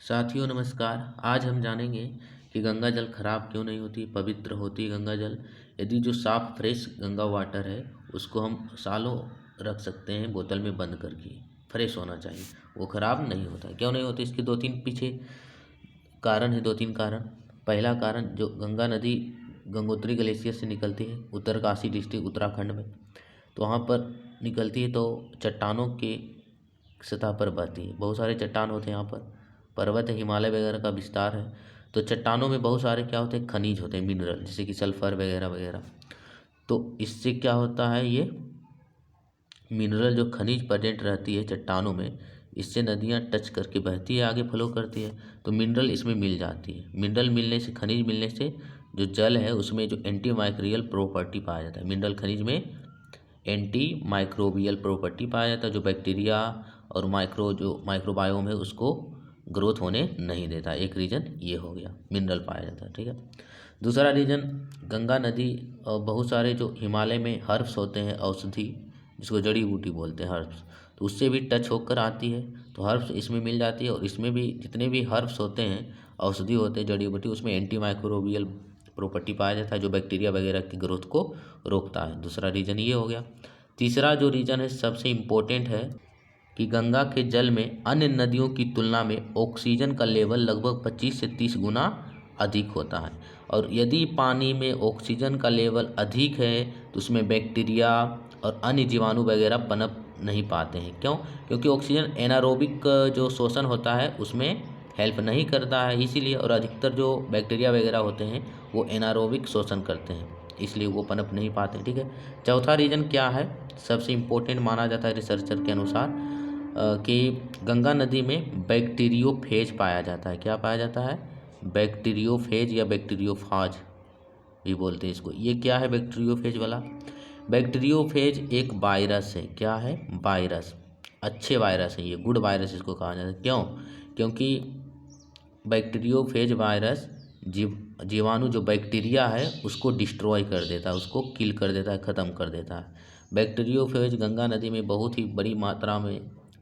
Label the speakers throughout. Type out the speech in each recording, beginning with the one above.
Speaker 1: साथियों नमस्कार। आज हम जानेंगे कि गंगा जल खराब क्यों नहीं होती, पवित्र होती है गंगा जल। यदि जो साफ फ्रेश गंगा वाटर है उसको हम सालों रख सकते हैं बोतल में बंद करके। फ्रेश होना चाहिए, वो खराब नहीं होता। क्यों नहीं होती, इसके दो तीन पीछे कारण है, दो तीन कारण। पहला कारण, जो गंगा नदी गंगोत्री ग्लेशियर से निकलती है उत्तरकाशी डिस्ट्रिक्ट उत्तराखंड में, तो वहाँ पर निकलती है तो चट्टानों के सतह पर बहती है। बहुत सारे चट्टान होते हैं यहाँ पर, पर्वत है, हिमालय वगैरह का विस्तार है। तो चट्टानों में बहुत सारे क्या होते हैं, खनिज होते हैं, मिनरल, जैसे कि सल्फर वगैरह वगैरह। तो इससे क्या होता है, ये मिनरल जो खनिज प्रेजेंट रहती है चट्टानों में, इससे नदियाँ टच करके बहती है, आगे फ्लो करती है, तो मिनरल इसमें मिल जाती है। मिनरल मिलने से, खनिज मिलने से जो जल है उसमें जो एंटी माइक्रोबियल प्रॉपर्टी पाया जाता है। मिनरल खनिज में एंटी माइक्रोबियल प्रॉपर्टी पाया जाता है, जो बैक्टीरिया और माइक्रोबायोम है उसको ग्रोथ होने नहीं देता। एक रीज़न ये हो गया, मिनरल पाया जाता है। ठीक है। दूसरा रीज़न, गंगा नदी और बहुत सारे जो हिमालय में हर्ब्स होते हैं, औषधि, जिसको जड़ी बूटी बोलते हैं, हर्ब्स, तो उससे भी टच होकर आती है, तो हर्ब्स इसमें मिल जाती है। और इसमें भी जितने भी हर्ब्स होते हैं, औषधि होते हैं, जड़ी बूटी, उसमें एंटी माइक्रोबियल प्रॉपर्टी पाया जाता है, जो बैक्टीरिया वगैरह की ग्रोथ को रोकता है। दूसरा रीज़न ये हो गया। तीसरा जो रीज़न है, सबसे इम्पोर्टेंट है, कि गंगा के जल में अन्य नदियों की तुलना में ऑक्सीजन का लेवल लगभग 25 से 30 गुना अधिक होता है। और यदि पानी में ऑक्सीजन का लेवल अधिक है तो उसमें बैक्टीरिया और अन्य जीवाणु वगैरह पनप नहीं पाते हैं। क्यों? क्योंकि ऑक्सीजन एनारोबिक जो शोषण होता है उसमें हेल्प नहीं करता है, इसीलिए। और अधिकतर जो बैक्टीरिया वगैरह होते हैं वो एनारोबिक शोषण करते हैं, इसलिए वो पनप नहीं पाते। ठीक है। चौथा रीज़न क्या है, सबसे इम्पोर्टेंट माना जाता है रिसर्चर के अनुसार, कि गंगा नदी में बैक्टीरियोफेज पाया जाता है। क्या पाया जाता है? बैक्टीरियोफेज या बैक्टीरियोफाज भी बोलते हैं इसको। ये क्या है बैक्टीरियोफेज वाला? बैक्टीरियोफेज एक वायरस है। क्या है? वायरस। अच्छे वायरस है ये, गुड वायरस इसको कहा जाता है। क्यों? क्योंकि बैक्टीरियोफेज वायरस जीवाणु जो बैक्टीरिया है उसको डिस्ट्रॉय कर देता है, उसको किल कर देता है, ख़त्म कर देता है। बैक्टीरियोफेज गंगा नदी में बहुत ही बड़ी मात्रा में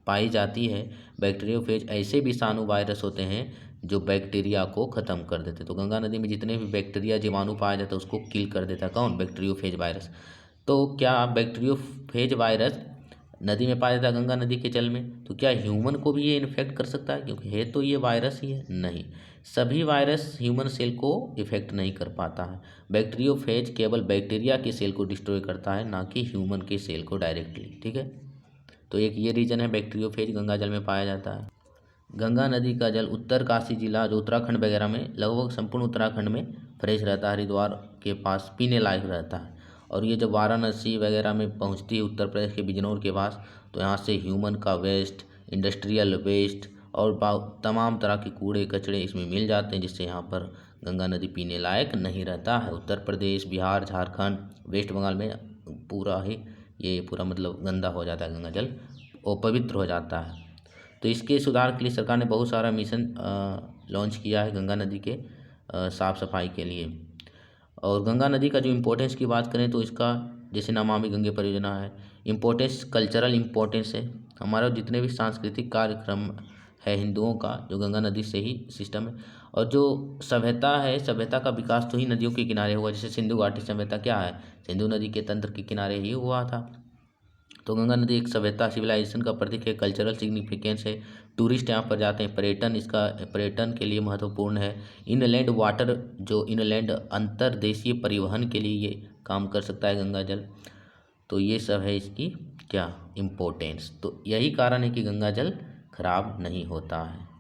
Speaker 1: पाई जाती है। बैक्टीरियोफेज ऐसे विषाणु वायरस होते हैं जो बैक्टीरिया को ख़त्म कर देते हैं। तो गंगा नदी में जितने भी बैक्टीरिया जीवाणु पाया जाता है उसको किल कर देता है। कौन? Bacteriophage virus. तो क्या बैक्टीरियोफेज वायरस नदी में पाया जाता है, गंगा नदी के जल में, तो क्या ह्यूमन को भी ये इन्फेक्ट कर सकता है? क्योंकि है तो ये वायरस ही है। नहीं, सभी वायरस ह्यूमन सेल को इफेक्ट नहीं कर पाता है। बैक्टीरियोफेज केवल बैक्टीरिया के सेल को डिस्ट्रॉय करता है, ना कि ह्यूमन के सेल को डायरेक्टली। ठीक है। तो एक ये रीज़न है, बैक्टीरियोफेज गंगा जल में पाया जाता है। गंगा नदी का जल उत्तरकाशी जिला जो उत्तराखंड वगैरह में, लगभग संपूर्ण उत्तराखंड में फ्रेश रहता है, हरिद्वार के पास पीने लायक रहता है। और ये जब वाराणसी वगैरह में पहुंचती है, उत्तर प्रदेश के बिजनौर के पास, तो यहाँ से ह्यूमन का वेस्ट, इंडस्ट्रियल वेस्ट और तमाम तरह के कूड़े कचड़े इसमें मिल जाते हैं, जिससे यहाँ पर गंगा नदी पीने लायक नहीं रहता है। उत्तर प्रदेश, बिहार, झारखंड, वेस्ट बंगाल में पूरा ही ये पूरा मतलब गंदा हो जाता है गंगा जल, अपवित्र हो जाता है। तो इसके सुधार के लिए सरकार ने बहुत सारा मिशन लॉन्च किया है गंगा नदी के साफ़ सफाई के लिए। और गंगा नदी का जो इम्पोर्टेंस की बात करें तो इसका, जैसे नमामि गंगे परियोजना है, इम्पोर्टेंस, कल्चरल इम्पोर्टेंस है। हमारा जितने भी सांस्कृतिक कार्यक्रम है हिंदुओं का, जो गंगा नदी से ही सिस्टम है। और जो सभ्यता है, सभ्यता का विकास तो ही नदियों के किनारे हुआ। जैसे सिंधु घाटी सभ्यता क्या है, सिंधु नदी के तंत्र के किनारे ही हुआ था। तो गंगा नदी एक सभ्यता, सिविलाइजेशन का प्रतीक है, कल्चरल सिग्निफिकेंस है। टूरिस्ट यहाँ पर जाते हैं, पर्यटन इसका, पर्यटन के लिए महत्वपूर्ण है। इनलैंड वाटर, जो इनलैंड अंतर्देशीय परिवहन के लिए ये काम कर सकता है गंगा जल। तो ये सब है इसकी क्या इम्पोर्टेंस। तो यही कारण है कि गंगा जल खराब नहीं होता है।